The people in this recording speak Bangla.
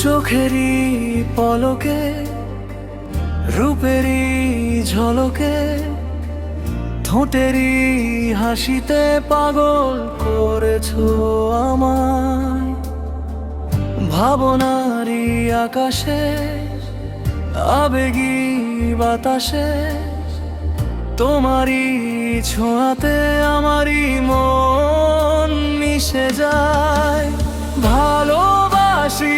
চোখেরই পলকে রূপেরই ঝলকে ঠোঁটেরই হাসিতে পাগল করেছো আমায়। ভাবনারই আকাশে আবেগী বাতাসে তোমারই ছোঁয়াতে আমারই মন মিশে যায়। ভালোবাসি